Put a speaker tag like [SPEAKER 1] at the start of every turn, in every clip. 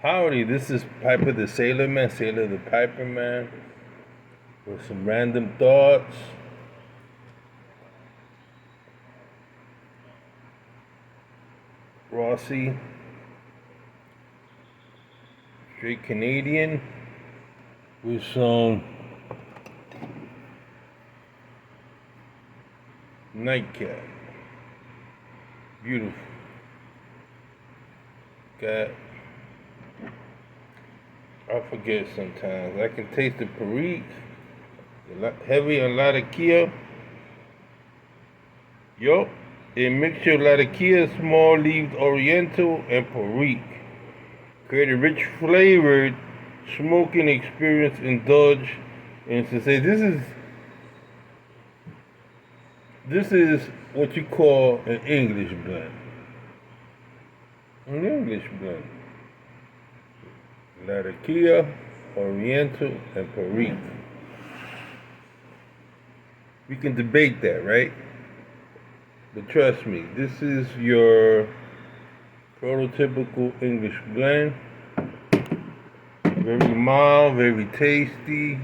[SPEAKER 1] Howdy, this is Piper the Sailor Man, Sailor the Piper Man, with some random thoughts. Rossi, straight Canadian, with some nightcap. Beautiful. Got, I forget sometimes. I can taste the Perique, heavy on Latakia. Yup, a mixture of Latakia, small leaved Oriental, and Perique. Create a rich flavored smoking experience. Indulge in to say this is what you call an English blend. An English blend. Latakia, Oriental, and Perique. We can debate that, right? But trust me, this is your prototypical English blend. Very mild, very tasty.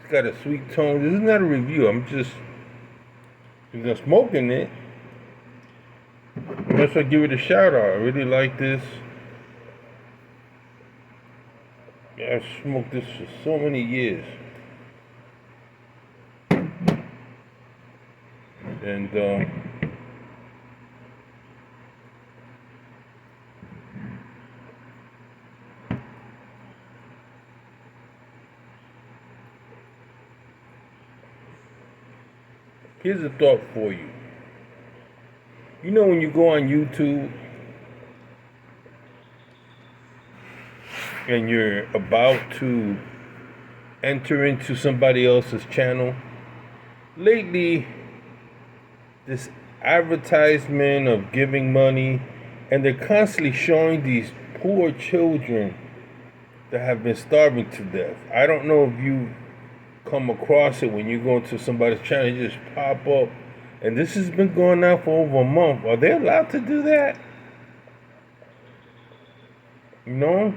[SPEAKER 1] It's got a sweet tone. This is not a review. I'm just smoking it. Unless I give it a shout out. I really like this. Yeah, I smoked this for so many years. And here's a thought for you. You know when you go on YouTube and you're about to enter into somebody else's channel? Lately, this advertisement of giving money, and they're constantly showing these poor children that have been starving to death. I don't know if you come across it when you go into somebody's channel, you just pop up, and this has been going on for over a month. Are they allowed to do that? You know?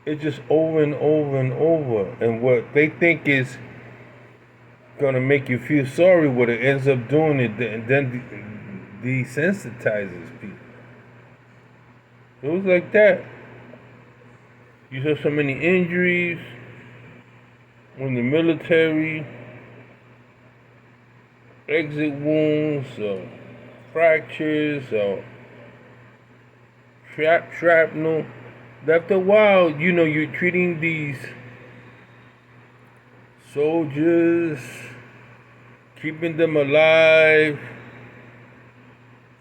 [SPEAKER 1] It's just over and over and over, and what they think is gonna make you feel sorry, what it ends up doing it, and then desensitizes people. It was like that. You saw so many injuries in the military, exit wounds, fractures, shrapnel. After a while, you're treating these soldiers, keeping them alive,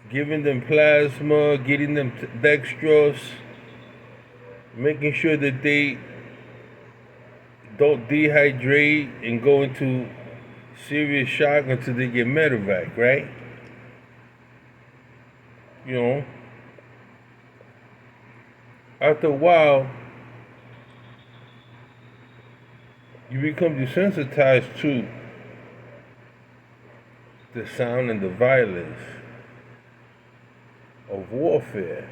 [SPEAKER 1] giving them plasma, getting them dextrose, making sure that they don't dehydrate and go into serious shock until they get medevac, right? After a while, you become desensitized to the sound and the violence of warfare.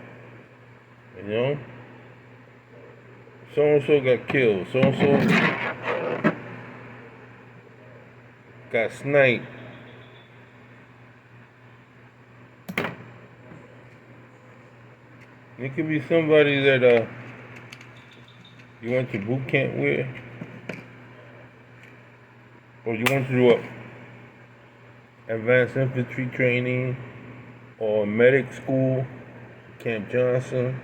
[SPEAKER 1] So-and-so got killed. So-and-so got sniped. It could be somebody that you went to boot camp with, or you went through advanced infantry training, or medic school, Camp Johnson.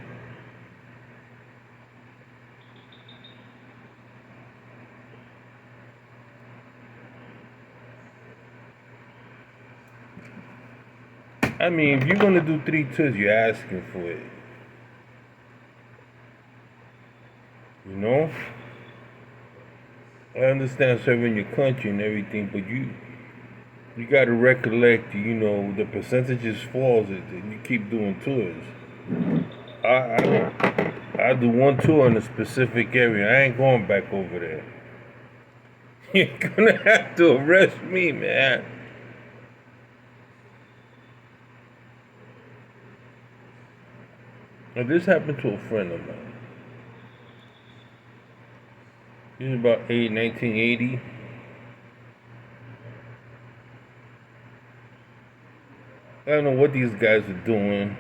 [SPEAKER 1] I mean, if you're gonna do 3 tours, you're asking for it. I understand serving your country and everything, but you gotta recollect, the percentages falls that you keep doing tours. I do 1 tour in a specific area. I ain't going back over there. You're gonna have to arrest me, man. Now, this happened to a friend of mine. He was about 1980. I don't know what these guys are doing,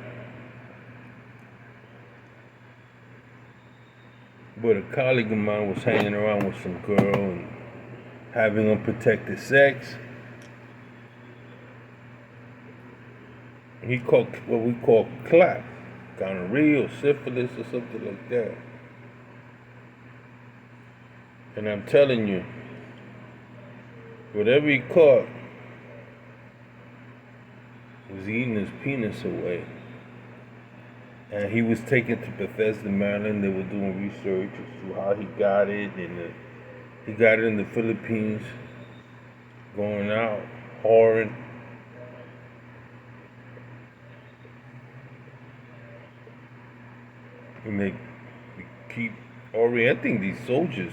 [SPEAKER 1] but a colleague of mine was hanging around with some girl and having unprotected sex. He caught what we call clap, gonorrhea or syphilis or something like that. And I'm telling you, whatever he caught was eating his penis away. And he was taken to Bethesda, Maryland. They were doing research as to how he got it, and he got it in the Philippines, going out, whoring. And they keep orienting these soldiers.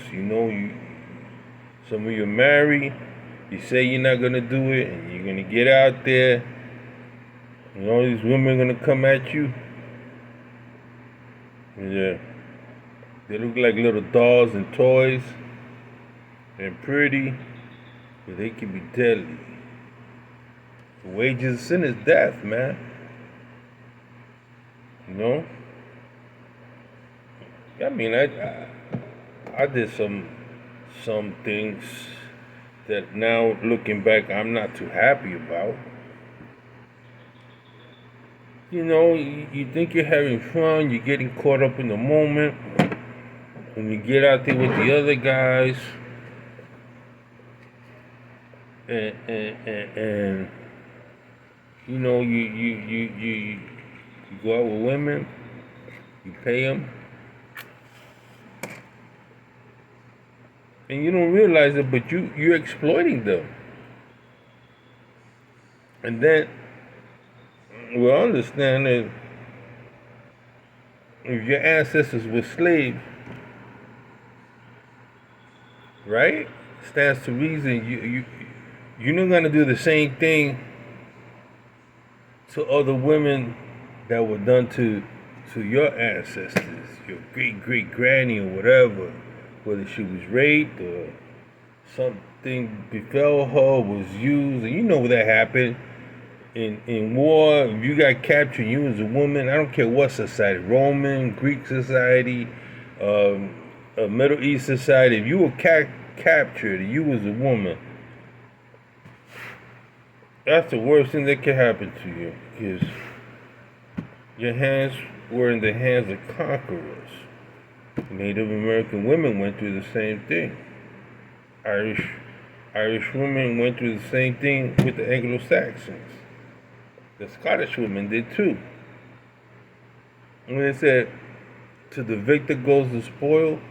[SPEAKER 1] Some of you are married, you say you're not gonna do it, and you're gonna get out there, and all these women are gonna come at you. Yeah. They look like little dolls and toys, and pretty, but they can be deadly. The wages of sin is death, man. You know? I mean, I did some things that now looking back I'm not too happy about. You think you're having fun, you're getting caught up in the moment, when you get out there with the other guys, and you go out with women, you pay them, and you don't realize it, but you're exploiting them. And then we'll understand that if your ancestors were slaves, right? Stands to reason you're not gonna do the same thing to other women that were done to your ancestors, your great granny or whatever, whether she was raped or something befell her, was used, and you know what that happened. In war, if you got captured, you was a woman. I don't care what society, Roman, Greek society, Middle East society. If you were captured, you was a woman. That's the worst thing that could happen to you, because your hands were in the hands of conquerors. Native American women went through the same thing. Irish women went through the same thing with the Anglo-Saxons. The Scottish women did too. When they said, to the victor goes the spoil,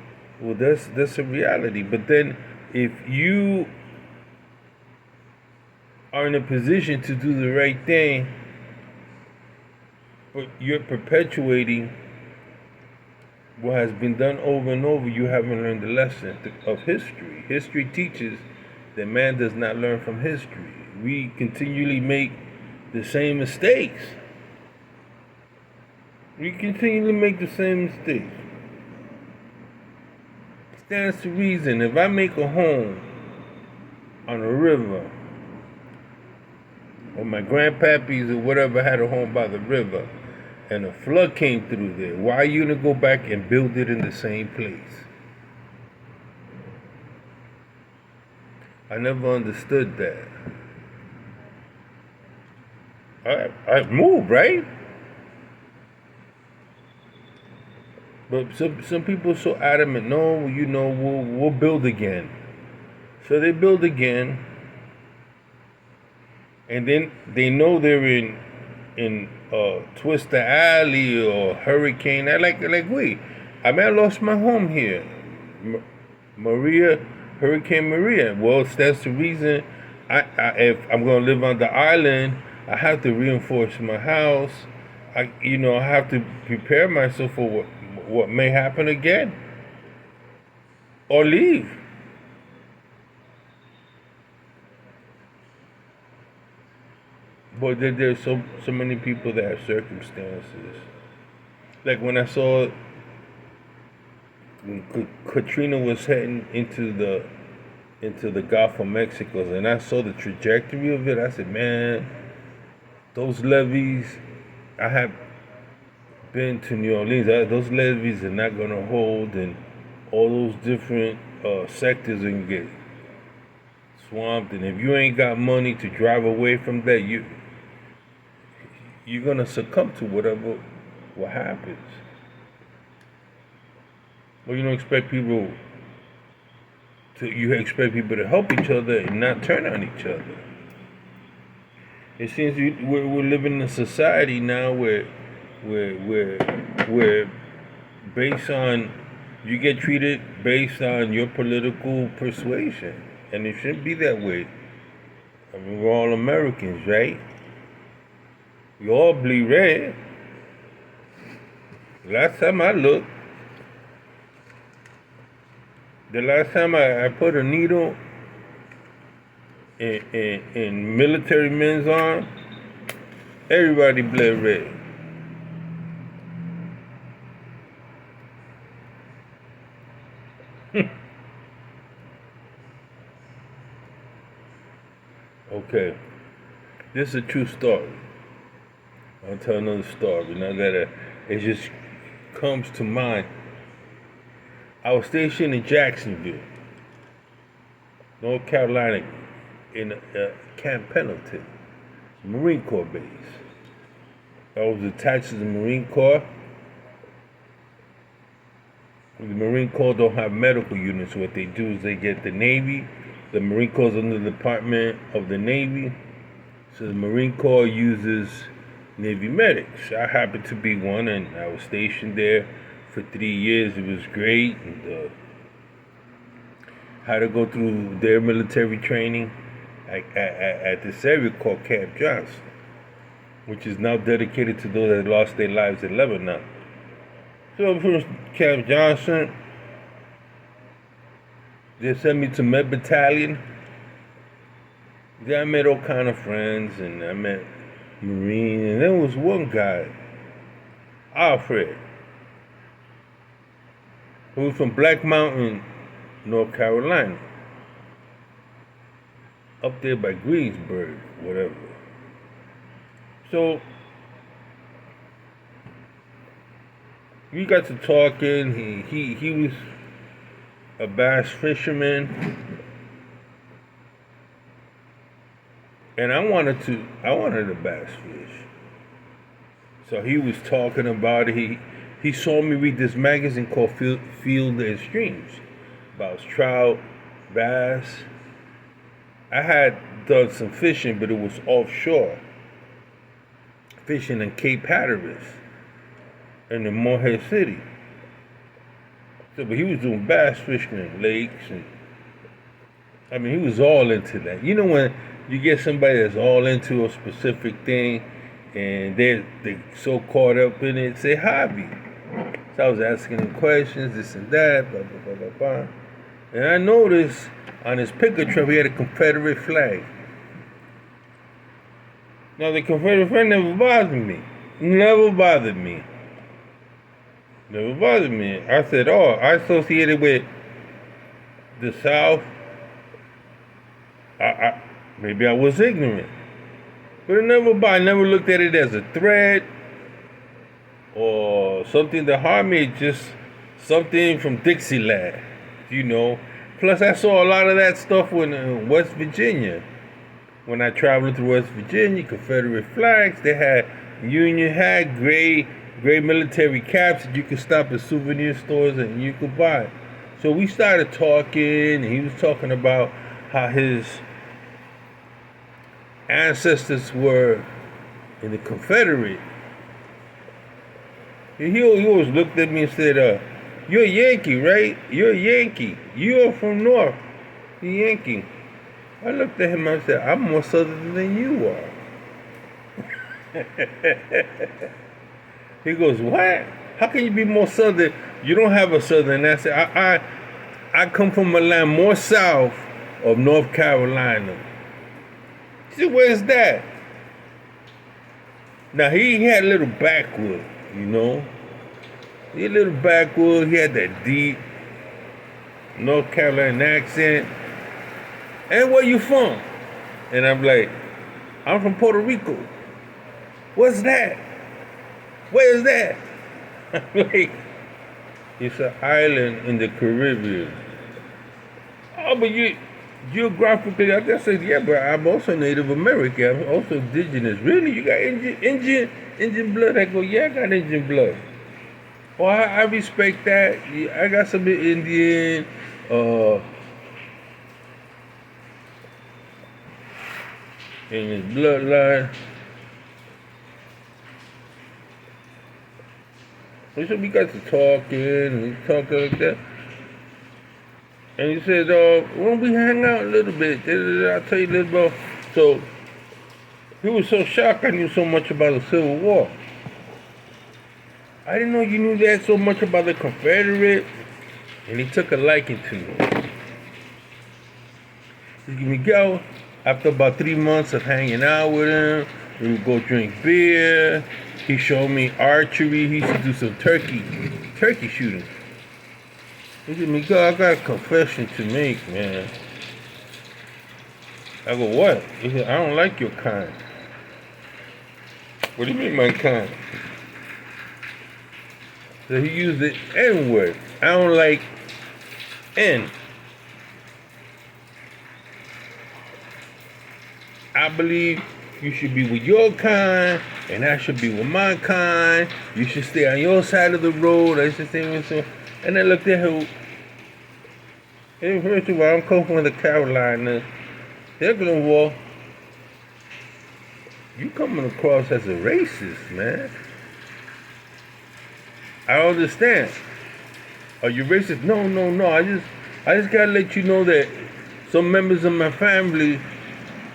[SPEAKER 1] well, that's a reality. But then, if you are in a position to do the right thing, but you're perpetuating what has been done over and over, you haven't learned the lesson of history. History teaches that man does not learn from history. We continually make the same mistakes. We continually make the same mistakes. Stands to reason, if I make a home on a river, or my grandpappies or whatever had a home by the river, and a flood came through there, why are you gonna go back and build it in the same place? I never understood that. I moved, right? But some people are so adamant, no, we'll build again. So they build again, and then they know they're in Twister Alley or Hurricane. Wait, I lost my home here, Hurricane Maria. Well, that's the reason. If I'm gonna live on the island, I have to reinforce my house. I have to prepare myself for what may happen again, or leave. But there's so many people that have circumstances Like when I saw when Katrina was heading into the Gulf of Mexico, and I saw the trajectory of it, I said, man, those levees, I have been to New Orleans, those levees are not going to hold in all those different sectors and get swamped. And if you ain't got money to drive away from that, you're going to succumb to what happens. Well, you expect people to help each other and not turn on each other. It seems we're living in a society now where based on you get treated based on your political persuasion, and it shouldn't be that way. I mean, we're all Americans, right? We all bleed red. Last time I looked, the last time I put a needle in military men's arm, everybody bled red. Okay, this is a true story. I'll tell another story. Now that it just comes to mind. I was stationed in Jacksonville, North Carolina, in Camp Pendleton, Marine Corps base. I was attached to the Marine Corps. The Marine Corps don't have medical units. What they do is they get the Navy. The Marine Corps is under the Department of the Navy. So the Marine Corps uses Navy medics. I happened to be one, and I was stationed there for 3 years. It was great. And had to go through their military training at this area called Camp Johnson, which is now dedicated to those that lost their lives in Lebanon. So from Camp Johnson, they sent me to Med Battalion. There I met all kind of friends, and I met Marine, and there was one guy, Alfred, who was from Black Mountain, North Carolina, up there by Greensburg, whatever. So we got to talking. He was a bass fisherman, and I wanted a bass fish. So he was talking about it. He saw me read this magazine called Field and Streams about trout, bass. I had done some fishing, but it was offshore, fishing in Cape Hatteras and in Morehead City. So, but he was doing bass fishing in lakes, and I mean, he was all into that. You know, when you get somebody that's all into a specific thing, and they're so caught up in it, it's a hobby. So I was asking him questions, this and that, blah, blah, blah, blah, blah. And I noticed on his pickup truck, he had a Confederate flag. Now, the Confederate flag never bothered me. Never bothered me. Never bothered me. I said, oh, I associated with the South. Maybe I was ignorant. But I never looked at it as a threat or something to harm me, just something from Dixieland, you know. Plus, I saw a lot of that stuff in West Virginia. When I traveled through West Virginia, Confederate flags, they had Union hat, gray military caps that you could stop at souvenir stores and you could buy. So we started talking, and he was talking about how his ancestors were in the Confederate. He always looked at me and said, you're a Yankee, right? You're a Yankee. You're from North. You're a Yankee. I looked at him and I said, I'm more Southern than you are. He goes, what? How can you be more Southern? You don't have a Southern accent. I come from a land more south of North Carolina. He said, where's that? Now, he had a little backwood, you know. He a little backwoods. He had that deep North Carolina accent. And where you from? And I'm like, I'm from Puerto Rico. What's that? Where is that? I'm like, it's an island in the Caribbean. Oh, but you geographically, I just said, yeah, but I'm also Native American. I'm also indigenous. Really? You got Indian blood? I go, yeah, I got Indian blood. Oh, I respect that. Yeah, I got some Indian, in his bloodline. We got to talking, and we talked like that. And he said, why don't we hang out a little bit? I'll tell you a little about. So, he was so shocked I knew so much about the Civil War. I didn't know you knew that so much about the Confederate. And he took a liking to me. He gave me go. After about 3 months of hanging out with him, we would go drink beer. He showed me archery. He used to do some turkey shooting. He said, Miguel, I got a confession to make, man. I go, what? He said, I don't like your kind. What do you mean, my kind? So he used the N word. I don't like N. I believe you should be with your kind, and I should be with my kind. You should stay on your side of the road. I should stay with some. And I looked at her. Hey, first of all, I'm coming from the Carolinas. Second of all, you coming across as a racist, man. I understand. Are you racist? No. I just gotta let you know that some members of my family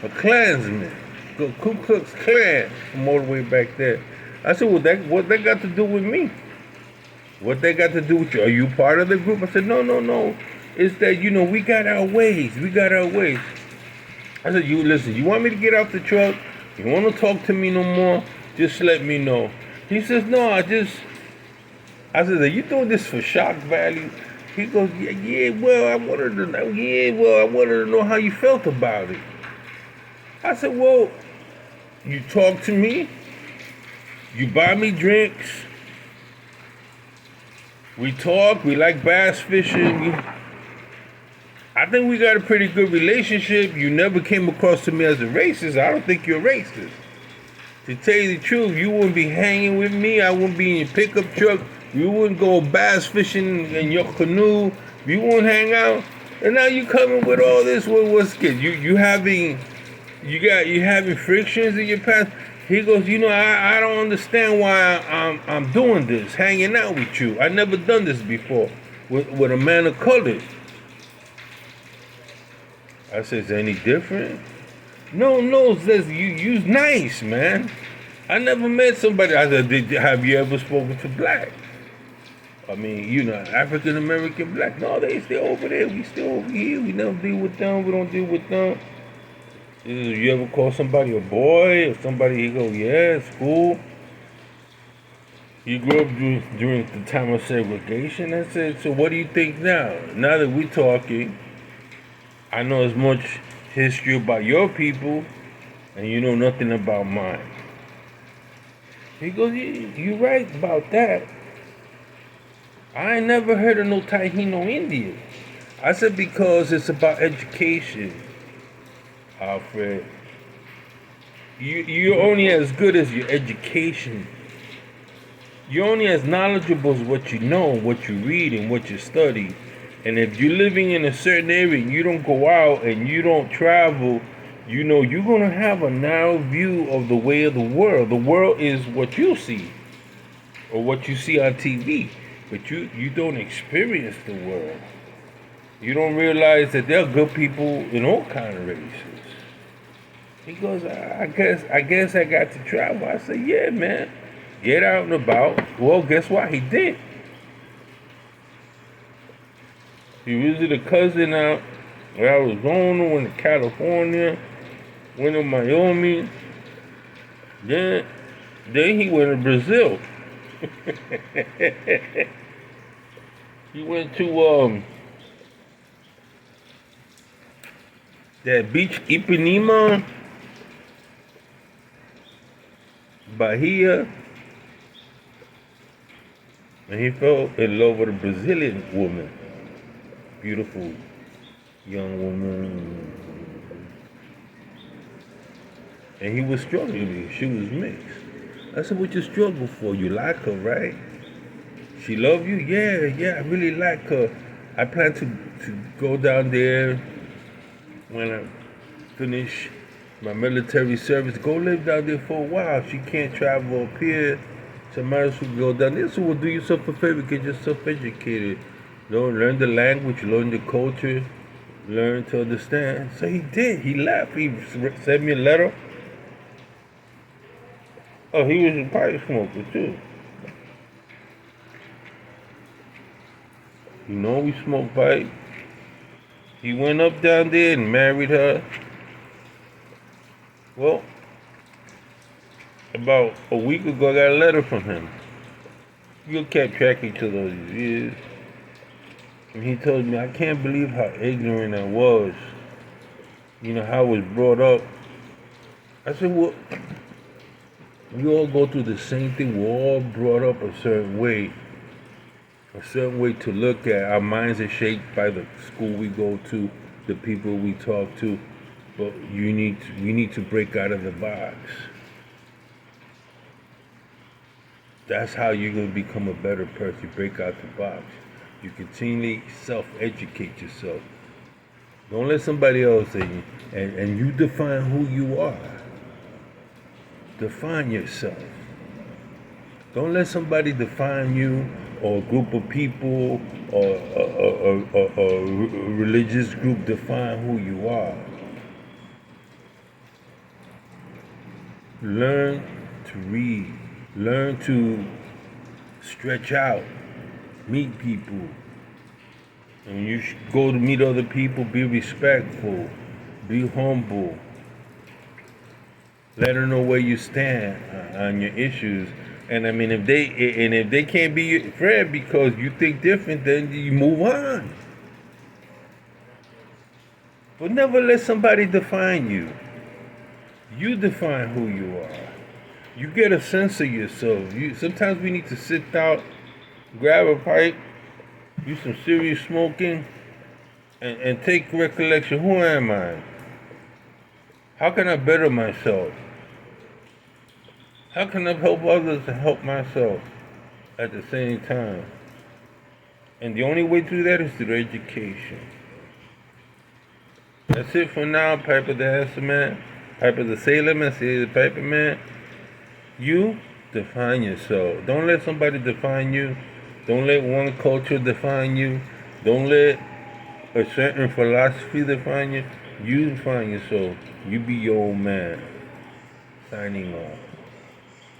[SPEAKER 1] are Klansmen. Ku Klux Klan from all the way back there. I said, well, what that got to do with me? What that got to do with you? Are you part of the group? I said, no. It's that, we got our ways. I said, listen, you want me to get off the truck? You want to talk to me no more? Just let me know. He says, no, I said, are you doing this for shock value? He goes, I wanted to know how you felt about it. I said, well, you talk to me, you buy me drinks, we talk, we like bass fishing. I think we got a pretty good relationship. You never came across to me as a racist. I don't think you're racist. To tell you the truth, you wouldn't be hanging with me. I wouldn't be in your pickup truck. You wouldn't go bass fishing in your canoe. You wouldn't hang out. And now you coming with all this. What's good? You having frictions in your past. He goes, I don't understand why I'm doing this, hanging out with you. I never done this before with a man of color. I said, is it any different? No, says you's nice, man. I never met somebody. I said, have you ever spoken to black? I mean, African American black. No, they still over there. We still over here. We never deal with them. We don't deal with them. You ever call somebody a boy or somebody? He go, yeah, it's cool. You grew up during the time of segregation. I said, so what do you think now? Now that we're talking, I know as much history about your people, and you know nothing about mine. He goes, you right about that. I ain't never heard of no Taino Indian. I said, because it's about education, Alfred. You're only as good as your education. You're only as knowledgeable as what you know, what you read, and what you study. And if you're living in a certain area and you don't go out and you don't travel, you're going to have a narrow view of the way of the world. The world is what you see or what you see on TV, but you don't experience the world. You don't realize that there are good people in all kinds of races. He goes, I guess I got to travel. I said, yeah, man, get out and about. Well, guess what? He did. He visited a cousin out in Arizona, went to California, went to Miami. Then he went to Brazil. He went to that beach Ipanema, Bahia, and he fell in love with a Brazilian woman, beautiful young woman, and he was struggling. She was mixed. I said, "What you struggle for? You like her, right? She love you? Yeah, I really like her. I plan to go down there when I finish my military service. Go live down there for a while. She can't travel up here. So might as well go down there. So we'll do yourself a favor, get yourself educated. Learn the language, learn the culture, learn to understand." So he did. He left. He sent me a letter. Oh, he was a pipe smoker too. You know we smoke pipe. He went up down there and married her. Well, about a week ago, I got a letter from him. We kept track each other all these years. And he told me, "I can't believe how ignorant I was. You know, how I was brought up." I said, "Well, we all go through the same thing. We're all brought up a certain way to look at. Our minds are shaped by the school we go to, the people we talk to. But we need to break out of the box. That's how you're going to become a better person. You break out the box. You continually self-educate yourself. Don't let somebody else say you. And you define who you are. Define yourself. Don't let somebody define you, or a group of people, or a religious group define who you are. Learn to read. Learn to stretch out. Meet people. And when you go to meet other people, be respectful. Be humble. Let them know where you stand on your issues. And I mean, if they can't be your friend because you think different, then you move on. But never let somebody define you. You define who you are. You get a sense of yourself. Sometimes we need to sit down, grab a pipe, do some serious smoking, and take recollection. Who am I? How can I better myself? How can I help others and help myself at the same time? And the only way to do that is through education. That's it for now, Piper the Handsome Man. Piper the Sailor Man, say the Piper Man. You define yourself. Don't let somebody define you. Don't let one culture define you. Don't let a certain philosophy define you. You define yourself. You be your own man. Signing off.